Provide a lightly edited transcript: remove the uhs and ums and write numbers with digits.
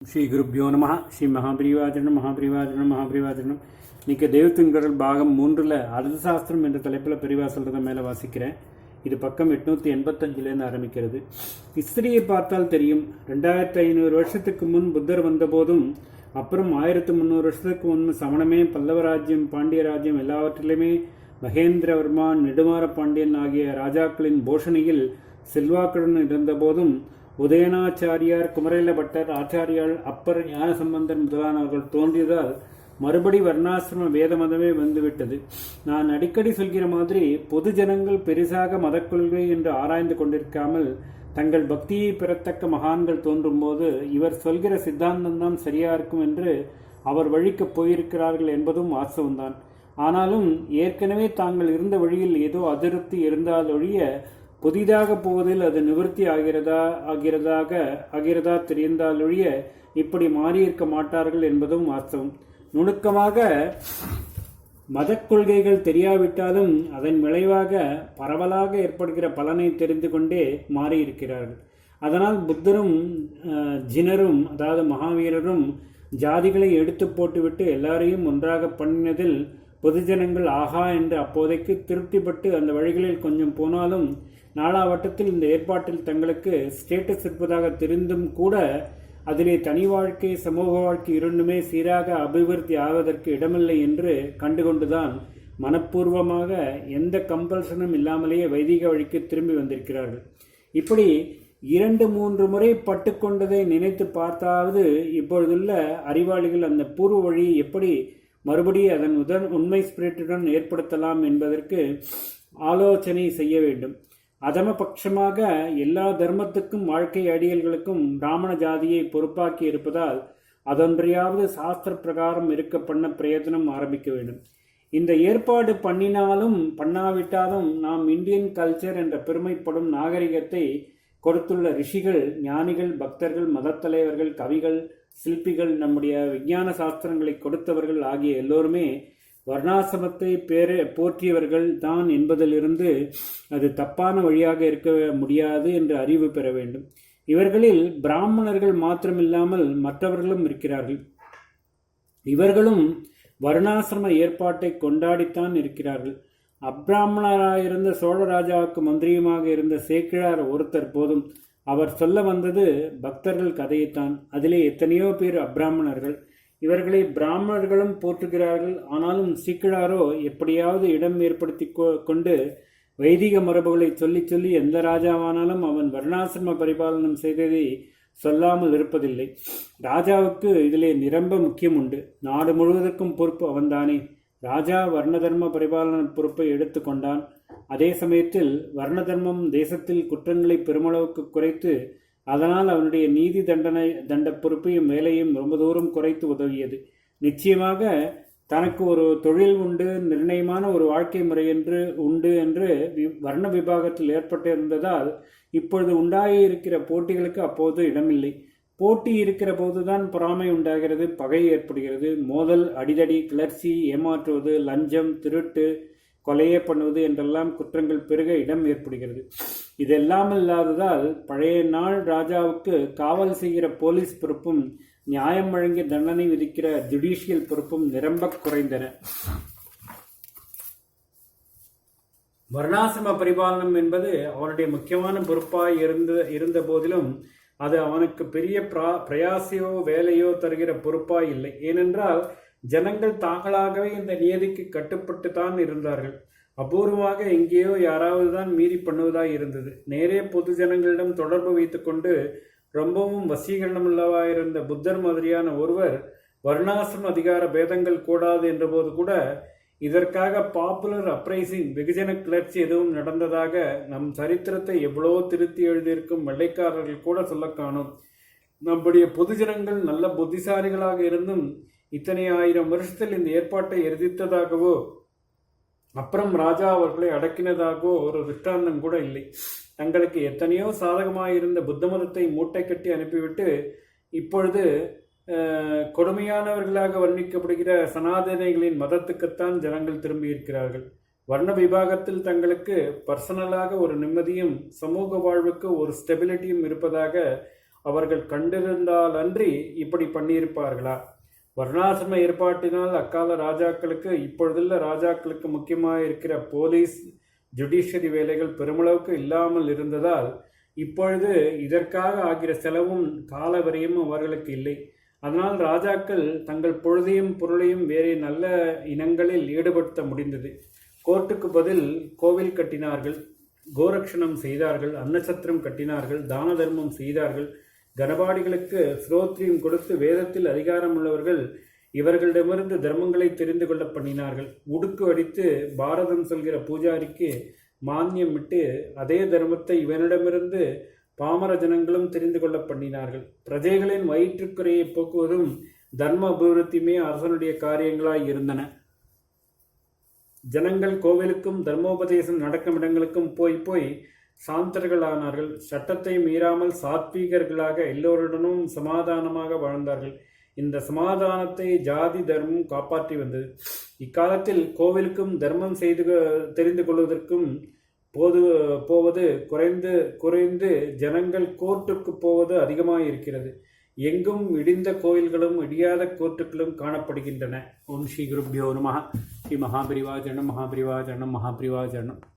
ஸ்ரீ குருப்யோ நம. ஸ்ரீ மகாபிரிவாஜனம். இன்னைக்கு தெய்வத்தின்கடல் பாகம் 3ல் அர்த்தசாஸ்திரம் என்ற தலைப்பில் பெரிவா சொல்கிறத மேலே வாசிக்கிறேன். இது பக்கம் 885 ஆரம்பிக்கிறது. ஹிஸ்டரியை பார்த்தால் தெரியும். 2500 வருஷத்துக்கு முன் புத்தர் வந்தபோதும், அப்புறம் 1300 வருஷத்துக்கு முன் சமணமே, பல்லவ ராஜ்யம், பாண்டிய ராஜ்யம் எல்லாவற்றிலுமே மகேந்திரவர்மா, நெடுமாற பாண்டியன் ஆகிய ராஜாக்களின் போஷணையில் செல்வாக்குடன் இருந்தபோதும் உதயனாச்சாரியார், குமரேல பட்டர், ஆச்சாரியால், அப்பர், ஞானசம்பந்தர் முதலானவர்கள் தோன்றியதால் மறுபடி வர்ணாசிரம வேத மதமே வந்துவிட்டது. நான் அடிக்கடி சொல்கிற மாதிரி பொது ஜனங்கள் பெரிசாக மதக்கொள்கை என்று ஆராய்ந்து கொண்டிருக்காமல் தங்கள் பக்தியை பெறத்தக்க மகான்கள் தோன்றும் போது இவர் சொல்கிற சித்தாந்தம்தான் சரியா இருக்கும் என்று அவர் வழிக்கு போயிருக்கிறார்கள் என்பதும் வாஸ்தவம்தான். ஆனாலும் ஏற்கனவே தாங்கள் இருந்த வழியில் ஏதோ அதிருப்தி இருந்தால் ஒழிய புதிதாக போவதில் அது நிவர்த்தி ஆகிறதா தெரிந்தால் ஒழிய இப்படி மாறியிருக்க மாட்டார்கள் என்பதும் வாஸ்தவம். நுணுக்கமாக மத கொள்கைகள் தெரியாவிட்டாலும் அதன் விளைவாக பரவலாக ஏற்படுகிற பலனை தெரிந்து கொண்டே மாறியிருக்கிறார்கள். அதனால் புத்தரும் ஜினரும், அதாவது மகாவீரரும், ஜாதிகளை எடுத்து போட்டுவிட்டு எல்லாரையும் ஒன்றாக பண்ணினதில் பொதுஜனங்கள் ஆஹா என்று அப்போதைக்கு திருப்திப்பட்டு அந்த வழிகளில் கொஞ்சம் போனாலும் நாளாவட்டத்தில் இந்த ஏற்பாட்டில் தங்களுக்கு ஸ்டேட்டஸ் இருப்பதாக தெரிந்தும் கூட அதிலே தனி வாழ்க்கை, சமூக வாழ்க்கை இரண்டுமே சீராக அபிவிருத்தி ஆவதற்கு இடமில்லை என்று கண்டுகொண்டுதான் மனப்பூர்வமாக எந்த கம்பல்ஷனும் இல்லாமலேயே வைதிக வழிக்கு திரும்பி வந்திருக்கிறார்கள். இப்படி 2-3 முறை பட்டுக்கொண்டதை நினைத்து பார்த்தாவது இப்பொழுதுள்ள அறிவாளிகள் அந்த பூர்வ வழியை எப்படி மறுபடி அதன் உண்மை ஸ்பிரிட்டுடன் ஏற்படுத்தலாம் என்பதற்கு ஆலோசனை செய்ய வேண்டும். அதமபட்சமாக எல்லா தர்மத்துக்கும் வாழ்க்கை அடியல்களுக்கும் பிராமண ஜாதியை பொறுப்பாக்கி இருப்பதால் அதொன்றையாவது சாஸ்திர பிரகாரம் இருக்க பண்ண பிரயத்தனம் ஆரம்பிக்க வேண்டும். இந்த ஏற்பாடு பண்ணினாலும் பண்ணாவிட்டாலும் நாம் இந்தியன் கல்ச்சர் என்ற பெருமைப்படும் நாகரிகத்தை கொடுத்துள்ள ரிஷிகள், ஞானிகள், பக்தர்கள், மதத்தலைவர்கள், கவிகள், சிற்பிகள், நம்முடைய விஞ்ஞான சாஸ்திரங்களை கொடுத்தவர்கள் ஆகிய எல்லோருமே வர்ணாசிரமத்தை போற்றியவர்கள் தான் என்பதிலிருந்து அது தப்பான வழியாக இருக்க முடியாது என்று அறிவு பெற வேண்டும். இவர்களில் பிராமணர்கள் மாத்திரமில்லாமல் மற்றவர்களும் இருக்கிறார்கள். இவர்களும் வர்ணாசிரம ஏற்பாட்டை கொண்டாடித்தான் இருக்கிறார்கள். அப்பிராமணராயிருந்த சோழராஜாவுக்கு மந்திரியுமாக இருந்த சேக்கிழார் ஒருத்தர் போதும். அவர் சொல்ல வந்தது பக்தர்கள் கதையைத்தான். அதிலே எத்தனையோ பேர் அப்பிராமணர்கள். இவர்களை பிராமணர்களும் போற்றுகிறார்கள். ஆனாலும் சீக்கிழாரோ எப்படியாவது இடம் ஏற்படுத்தி கொண்டு வைதிக மரபுகளை சொல்லி சொல்லி எந்த ராஜாவானாலும் அவன் வர்ணாசிரம பரிபாலனம் செய்ததை சொல்லாமல் இருப்பதில்லை. ராஜாவுக்கு இதிலே நிரம்ப முக்கியம் உண்டு. நாடு முழுவதற்கும் பொறுப்பு அவன்தானே. ராஜா வர்ண தர்ம பரிபாலன பொறுப்பை எடுத்து கொண்டான். அதே சமயத்தில் வர்ண தர்மம் தேசத்தில் குற்றங்களை பெருமளவுக்கு குறைத்து அதனால் அவனுடைய நீதி தண்ட பொறுப்பையும் வேலையும் ரொம்ப தூரம் குறைத்து உதவியது. நிச்சயமாக தனக்கு ஒரு தொழில் உண்டு, நிர்ணயமான ஒரு வாழ்க்கை முறை உண்டு என்று வர்ண விபாகத்தில் ஏற்பட்டிருந்ததால் இப்பொழுது உண்டாகியிருக்கிற போட்டிகளுக்கு அப்போது இடமில்லை. போட்டி இருக்கிற போதுதான் பொறாமை உண்டாகிறது, பகை ஏற்படுகிறது, மோதல், அடிதடி, கிளர்ச்சி, ஏமாற்றுவது, லஞ்சம், திருட்டு, கொலையே பண்ணுவது என்றெல்லாம் குற்றங்கள் பெருக இடம் ஏற்படுகிறது. இதெல்லாம் இல்லாததால் பழைய நாள் ராஜாவுக்கு காவல் செய்கிற போலீஸ் பொறுப்பும் நியாயம் வழங்கி தண்டனை விதிக்கிற ஜுடிஷியல் பொறுப்பும் நிரம்ப குறைந்தன. வர்ணாசிரம பரிபாலனம் என்பது அவனுடைய முக்கியமான பொறுப்பாய் இருந்த போதிலும் அது அவனுக்கு பெரிய பிரயாசையோ வேலையோ தருகிற பொறுப்பாய் இல்லை. ஏனென்றால் ஜனங்கள் தாங்களாகவே இந்த நியதிக்கு கட்டுப்பட்டு தான் இருந்தார்கள். அபூர்வமாக எங்கேயோ யாராவது தான் மீறி பண்ணுவதாய் இருந்தது. நேரே பொது ஜனங்களிடம் தொடர்பு வைத்துக்கொண்டு ரொம்பவும் வசீகரணமுள்ளவாயிருந்த புத்தர் மாதிரியான ஒருவர் வர்ணாசிரம அதிகார பேதங்கள் கூடாது என்றபோது கூட இதற்காக பாப்புலர் அப்ரைசிங், வெகுஜன கிளர்ச்சி எதுவும் நடந்ததாக நம் சரித்திரத்தை எவ்வளோ திருத்தி எழுதியிருக்கும் வெள்ளைக்காரர்கள் கூட சொல்ல காணும். நம்முடைய பொதுஜனங்கள் நல்ல புத்திசாலிகளாக இருந்தும் இத்தனை 1000 வருஷத்தில் இந்த ஏற்பாட்டை எதிர்த்ததாகவோ அப்புறம் ராஜா அவர்களை அடக்கினதாகவோ ஒரு திஷ்டாந்தம் கூட இல்லை. தங்களுக்கு எத்தனையோ சாதகமாயிருந்த புத்த மதத்தை மூட்டை கட்டி அனுப்பிவிட்டு இப்பொழுது கொடுமையானவர்களாக வர்ணிக்கப்படுகிற சனாதனைகளின் மதத்துக்குத்தான் ஜனங்கள் திரும்பி இருக்கிறார்கள். வர்ண விபாகத்தில் தங்களுக்கு பர்சனலாக ஒரு நிம்மதியும் சமூக வாழ்வுக்கு ஒரு ஸ்டெபிலிட்டியும் இருப்பதாக அவர்கள் கண்டிருந்தால் அன்றி இப்படி பண்ணியிருப்பார்களா? வர்ணாசிரம ஏற்பாட்டினால் அக்கால ராஜாக்களுக்கு இப்பொழுதுள்ள ராஜாக்களுக்கு முக்கியமாக இருக்கிற போலீஸ் ஜுடிஷியரி வேலைகள் பெருமளவுக்கு இல்லாமல் இருந்ததால் இப்பொழுது இதற்காக ஆகிற செலவும் கால விரயமும் அவர்களுக்கு இல்லை. அதனால் ராஜாக்கள் தங்கள் பொழுதையும் பொருளையும் வேறே நல்ல இனங்களில் ஈடுபடுத்த முடிந்தது. கோர்ட்டுக்கு பதில் கோவில் கட்டினார்கள், கோரக்ஷணம் செய்தார்கள், அன்னசத்திரம் கட்டினார்கள், தான தர்மம் செய்தார்கள். கனபாடிகளுக்கு ஸ்ரோத்ரியம் கொடுத்து வேதத்தில் அதிகாரம் உள்ளவர்கள் இவர்களிடமிருந்து தர்மங்களை தெரிந்து கொள்ள பண்ணினார்கள். உடுக்கு அடித்து பாரதம் சொல்கிற பூஜாரிக்கு மானியம் விட்டு அதே தர்மத்தை இவனிடமிருந்து பாமர ஜனங்களும் தெரிந்து கொள்ள பண்ணினார்கள். பிரஜைகளின் வயிற்றுக்குறையை போக்குவதும் தர்ம அபிவிருத்தியுமே அரசனுடைய காரியங்களாய் இருந்தன. ஜனங்கள் கோவிலுக்கும் தர்மோபதேசம் நடக்கும் இடங்களுக்கும் போய் சாந்தர்கள் ஆனார்கள். சட்டத்தை மீறாமல் சாத்வீகர்களாக எல்லோருடனும் சமாதானமாக வாழ்ந்தார்கள். இந்த சமாதானத்தை ஜாதி தர்மம் காப்பாற்றி வந்தது. இக்காலத்தில் கோவிலுக்கும் தர்மம் தெரிந்து கொள்வதற்கும் போவது குறைந்து ஜனங்கள் கோர்ட்டுக்கு போவது அதிகமாக இருக்கிறது. எங்கும் இடிந்த கோயில்களும் இடியாத கோர்ட்டுகளும் காணப்படுகின்றன. ஓம் ஸ்ரீ குருப்யோ நமः. ஸ்ரீ மகாபிரிவாஜனம் மகாபிரிவாஜனம் மகாபிரிவாஜனம்.